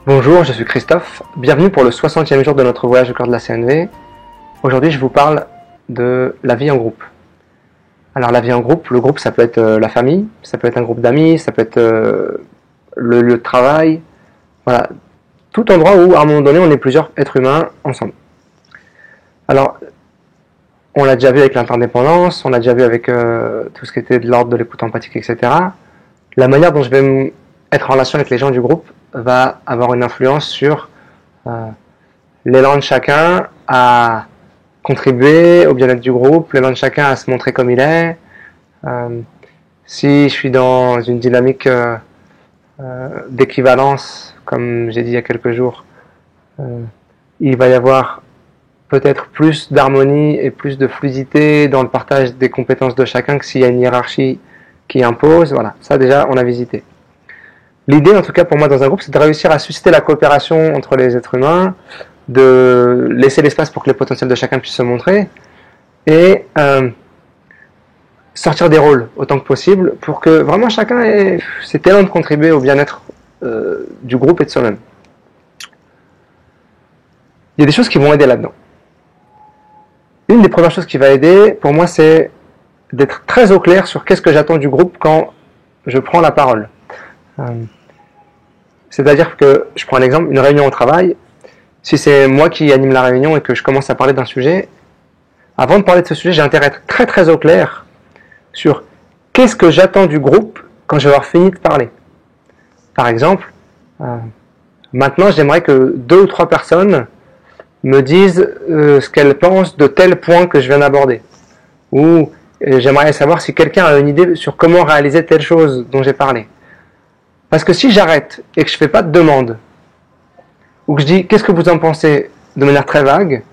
Bonjour, je suis Christophe. Bienvenue pour le 60e jour de notre voyage au cœur de la CNV. Aujourd'hui, je vous parle de la vie en groupe. Alors, la vie en groupe, le groupe, ça peut être la famille, ça peut être un groupe d'amis, ça peut être le lieu de travail. Voilà, tout endroit où, à un moment donné, on est plusieurs êtres humains ensemble. Alors, on l'a déjà vu avec l'interdépendance, on l'a déjà vu avec tout ce qui était de l'ordre de l'écoute empathique, etc. La manière dont je vais être en relation avec les gens du groupe va avoir une influence sur l'élan de chacun à contribuer au bien-être du groupe, l'élan de chacun à se montrer comme il est. Si je suis dans une dynamique d'équivalence, comme j'ai dit il y a quelques jours, il va y avoir peut-être plus d'harmonie et plus de fluidité dans le partage des compétences de chacun que s'il y a une hiérarchie qui impose. Voilà, ça déjà on a visité. L'idée, en tout cas pour moi dans un groupe, c'est de réussir à susciter la coopération entre les êtres humains, de laisser l'espace pour que les potentiels de chacun puissent se montrer, et sortir des rôles autant que possible pour que vraiment chacun ait cet élan de contribuer au bien-être du groupe et de soi-même. Il y a des choses qui vont aider là-dedans. Une des premières choses qui va aider, pour moi, c'est d'être très au clair sur qu'est-ce que j'attends du groupe quand je prends la parole. C'est-à-dire que, je prends un exemple, une réunion au travail, si c'est moi qui anime la réunion et que je commence à parler d'un sujet, avant de parler de ce sujet, j'ai intérêt à être très très au clair sur qu'est-ce que j'attends du groupe quand je vais avoir fini de parler. Par exemple, maintenant j'aimerais que 2 ou 3 personnes me disent ce qu'elles pensent de tel point que je viens d'aborder. Ou j'aimerais savoir si quelqu'un a une idée sur comment réaliser telle chose dont j'ai parlé. Parce que si j'arrête et que je ne fais pas de demande, ou que je dis qu'est-ce que vous en pensez de manière très vague,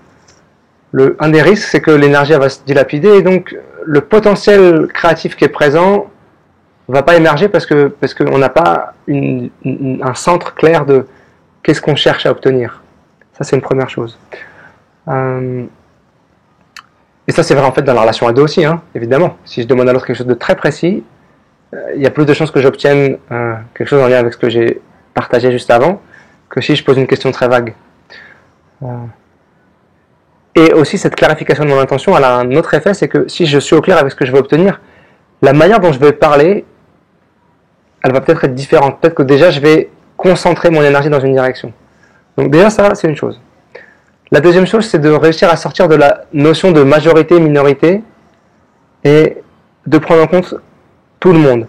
un des risques c'est que l'énergie va se dilapider et donc le potentiel créatif qui est présent ne va pas émerger parce qu'on n'a pas un centre clair de qu'est-ce qu'on cherche à obtenir. Ça c'est une première chose. Et ça c'est vrai en fait dans la relation à deux aussi, hein, évidemment. Si je demande à l'autre quelque chose de très précis, il y a plus de chances que j'obtienne quelque chose en lien avec ce que j'ai partagé juste avant que si je pose une question très vague. Et aussi cette clarification de mon intention, elle a un autre effet, c'est que si je suis au clair avec ce que je veux obtenir, la manière dont je vais parler, elle va peut-être être différente. Peut-être que déjà je vais concentrer mon énergie dans une direction. Donc déjà ça, c'est une chose. La deuxième chose, c'est de réussir à sortir de la notion de majorité-minorité et de prendre en compte tout le monde.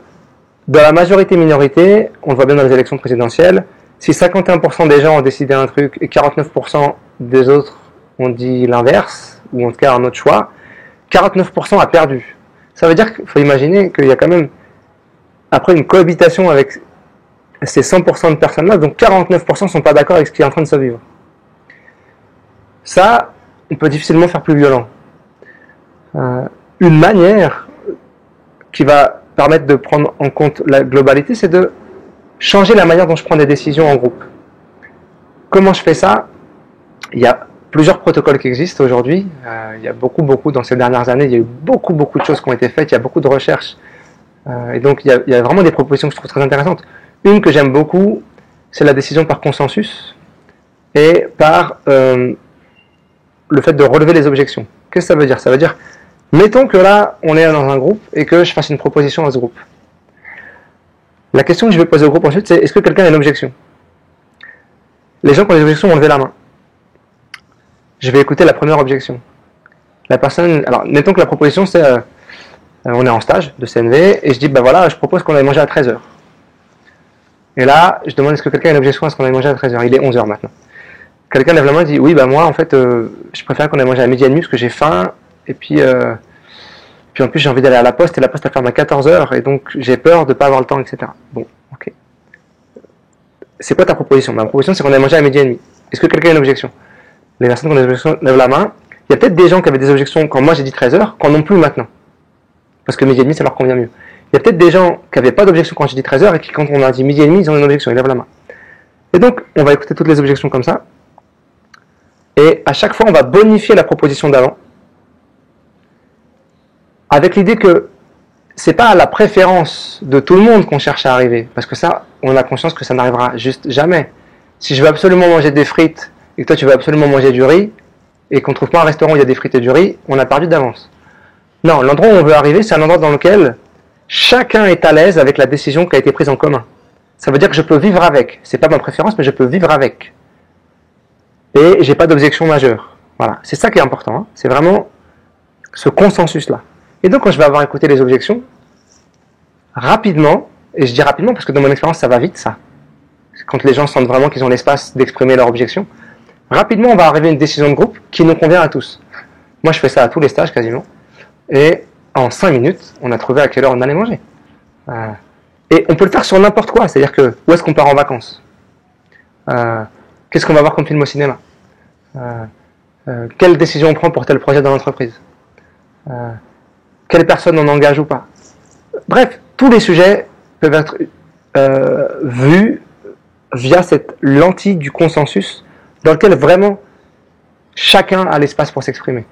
Dans la majorité-minorité, on le voit bien dans les élections présidentielles, si 51% des gens ont décidé un truc et 49% des autres ont dit l'inverse, ou en tout cas un autre choix, 49% a perdu. Ça veut dire qu'il faut imaginer qu'il y a quand même, après une cohabitation avec ces 100% de personnes-là, donc 49% ne sont pas d'accord avec ce qui est en train de se vivre. Ça, on peut difficilement faire plus violent. Une manière qui va permettre de prendre en compte la globalité, c'est de changer la manière dont je prends des décisions en groupe. Comment je fais ça? Il y a plusieurs protocoles qui existent aujourd'hui. Il y a beaucoup dans ces dernières années, il y a eu beaucoup de choses qui ont été faites, il y a beaucoup de recherches. Et donc il y a vraiment des propositions que je trouve très intéressantes. Une que j'aime beaucoup, c'est la décision par consensus et par le fait de relever les objections. Qu'est-ce que ça veut dire? Ça veut dire, mettons que là, on est dans un groupe et que je fasse une proposition à ce groupe. La question que je vais poser au groupe ensuite, c'est est-ce que quelqu'un a une objection? Les gens qui ont des objections vont lever la main. Je vais écouter la première objection. La personne, alors, mettons que la proposition, c'est on est en stage de CNV et je dis, voilà, je propose qu'on aille manger à 13h. Et là, je demande est-ce que quelqu'un a une objection à ce qu'on aille manger à 13h? Il est 11h maintenant. Quelqu'un lève la main et dit, oui, moi, en fait, je préfère qu'on aille manger à 12h30 parce que j'ai faim et puis en plus j'ai envie d'aller à la poste et la poste elle ferme à 14h et donc j'ai peur de ne pas avoir le temps, etc. Bon, ok. C'est quoi ta proposition? Ma proposition c'est qu'on aille manger à 12h30. Est-ce que quelqu'un a une objection? Les personnes qui ont des objections lèvent la main. Il y a peut-être des gens qui avaient des objections quand moi j'ai dit 13h, qui n'en ont plus maintenant. Parce que 12h30 ça leur convient mieux. Il y a peut-être des gens qui n'avaient pas d'objection quand j'ai dit 13h et qui quand on a dit 12h30 ils ont une objection, ils lèvent la main. Et donc on va écouter toutes les objections comme ça. Et à chaque fois on va bonifier la proposition d'avant. Avec l'idée que c'est pas à la préférence de tout le monde qu'on cherche à arriver, parce que ça, on a conscience que ça n'arrivera juste jamais. Si je veux absolument manger des frites et que toi tu veux absolument manger du riz et qu'on trouve pas un restaurant où il y a des frites et du riz, on a perdu d'avance. Non, l'endroit où on veut arriver, c'est un endroit dans lequel chacun est à l'aise avec la décision qui a été prise en commun. Ça veut dire que je peux vivre avec. C'est pas ma préférence, mais je peux vivre avec. Et j'ai pas d'objection majeure. Voilà, c'est ça qui est important. Hein. C'est vraiment ce consensus-là. Et donc, quand je vais avoir écouté les objections, rapidement, et je dis rapidement parce que dans mon expérience, ça va vite, ça. Quand les gens sentent vraiment qu'ils ont l'espace d'exprimer leur objection, rapidement, on va arriver à une décision de groupe qui nous convient à tous. Moi, je fais ça à tous les stages quasiment. Et en 5 minutes, on a trouvé à quelle heure on allait manger. Et on peut le faire sur n'importe quoi. C'est-à-dire que, où est-ce qu'on part en vacances? Qu'est-ce qu'on va voir comme film au cinéma? Quelle décision on prend pour tel projet dans l'entreprise? Quelle personne on engage ou pas? Bref, tous les sujets peuvent être vus via cette lentille du consensus dans lequel vraiment chacun a l'espace pour s'exprimer.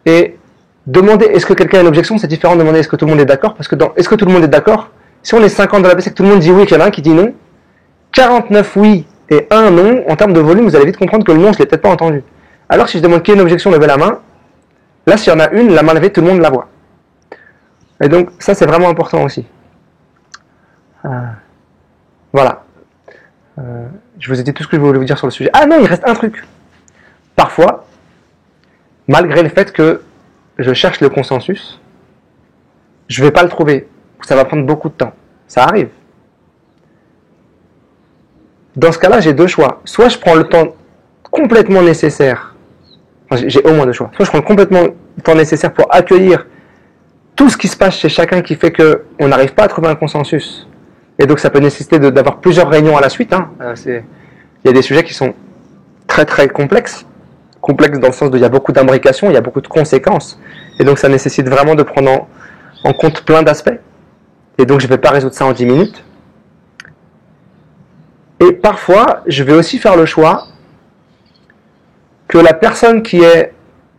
Et demander est-ce que quelqu'un a une objection, c'est différent de demander est-ce que tout le monde est d'accord, parce que dans est-ce que tout le monde est d'accord, si on est 50 dans la pièce et que tout le monde dit oui, qu'il y en a un qui dit non, 49 oui et 1 non, en termes de volume, vous allez vite comprendre que le non, je ne l'ai peut-être pas entendu. Alors si je demande qui a une objection, levez la main, là s'il y en a une, la main levée, tout le monde la voit. Et donc ça c'est vraiment important aussi. Voilà. Je vous ai dit tout ce que je voulais vous dire sur le sujet. Ah non, il reste un truc. Parfois, malgré le fait que je cherche le consensus, je ne vais pas le trouver. Ça va prendre beaucoup de temps. Ça arrive. Dans ce cas-là, j'ai deux choix. Soit je prends le temps complètement nécessaire. Enfin, j'ai au moins deux choix. Soit je prends complètement le temps nécessaire pour accueillir tout ce qui se passe chez chacun qui fait qu'on n'arrive pas à trouver un consensus. Et donc ça peut nécessiter d'avoir plusieurs réunions à la suite. Hein. Il y a des sujets qui sont très très complexes. Complexes dans le sens où il y a beaucoup d'imbrications, il y a beaucoup de conséquences. Et donc ça nécessite vraiment de prendre en compte plein d'aspects. Et donc je ne vais pas résoudre ça en 10 minutes. Et parfois, je vais aussi faire le choix que la personne qui est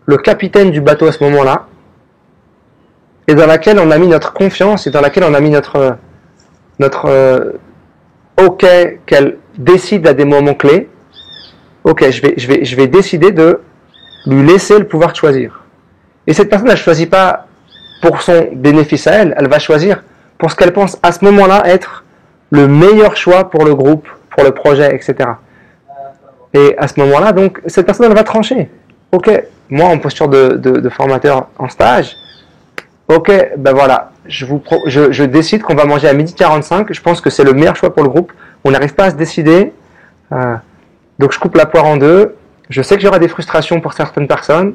le capitaine du bateau à ce moment-là, et dans laquelle on a mis notre confiance, et dans laquelle on a mis notre OK, qu'elle décide à des moments clés, OK, je vais décider de lui laisser le pouvoir de choisir. Et cette personne, elle ne choisit pas pour son bénéfice à elle, elle va choisir pour ce qu'elle pense à ce moment-là être le meilleur choix pour le groupe, pour le projet, etc. Et à ce moment-là, donc, cette personne, elle va trancher. OK, moi, en posture de formateur en stage, OK, ben voilà, je décide qu'on va manger à 12h45, je pense que c'est le meilleur choix pour le groupe, on n'arrive pas à se décider, donc je coupe la poire en deux, je sais que j'aurai des frustrations pour certaines personnes,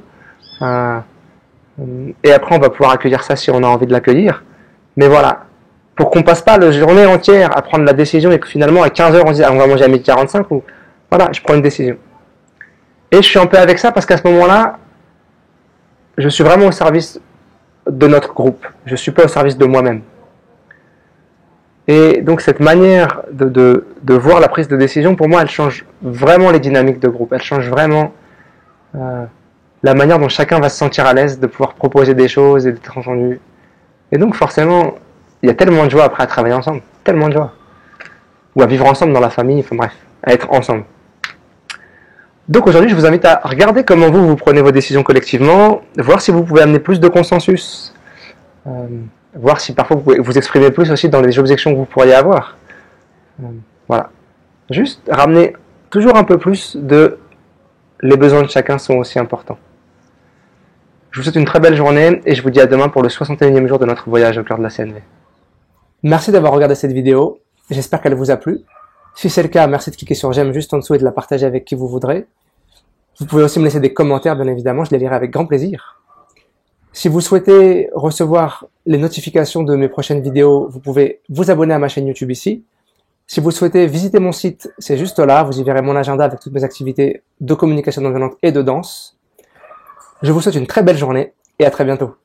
et après on va pouvoir accueillir ça si on a envie de l'accueillir, mais voilà, pour qu'on passe pas la journée entière à prendre la décision et que finalement à 15h on dit on va manger à 12h45, ou voilà, je prends une décision. Et je suis en paix avec ça parce qu'à ce moment-là, je suis vraiment au service de notre groupe. Je ne suis pas au service de moi-même. Et donc cette manière de voir la prise de décision, pour moi, elle change vraiment les dynamiques de groupe. Elle change vraiment la manière dont chacun va se sentir à l'aise de pouvoir proposer des choses et d'être entendu. Et donc forcément, il y a tellement de joie après à travailler ensemble. Tellement de joie. Ou à vivre ensemble dans la famille, enfin bref, à être ensemble. Donc aujourd'hui, je vous invite à regarder comment vous prenez vos décisions collectivement, voir si vous pouvez amener plus de consensus, voir si parfois vous pouvez vous exprimer plus aussi dans les objections que vous pourriez avoir. Voilà. Juste ramener toujours un peu plus de les besoins de chacun sont aussi importants. Je vous souhaite une très belle journée et je vous dis à demain pour le 61e jour de notre voyage au cœur de la CNV. Merci d'avoir regardé cette vidéo, j'espère qu'elle vous a plu. Si c'est le cas, merci de cliquer sur j'aime juste en dessous et de la partager avec qui vous voudrez. Vous pouvez aussi me laisser des commentaires, bien évidemment, je les lirai avec grand plaisir. Si vous souhaitez recevoir les notifications de mes prochaines vidéos, vous pouvez vous abonner à ma chaîne YouTube ici. Si vous souhaitez visiter mon site, c'est juste là, vous y verrez mon agenda avec toutes mes activités de communication non violente et de danse. Je vous souhaite une très belle journée et à très bientôt.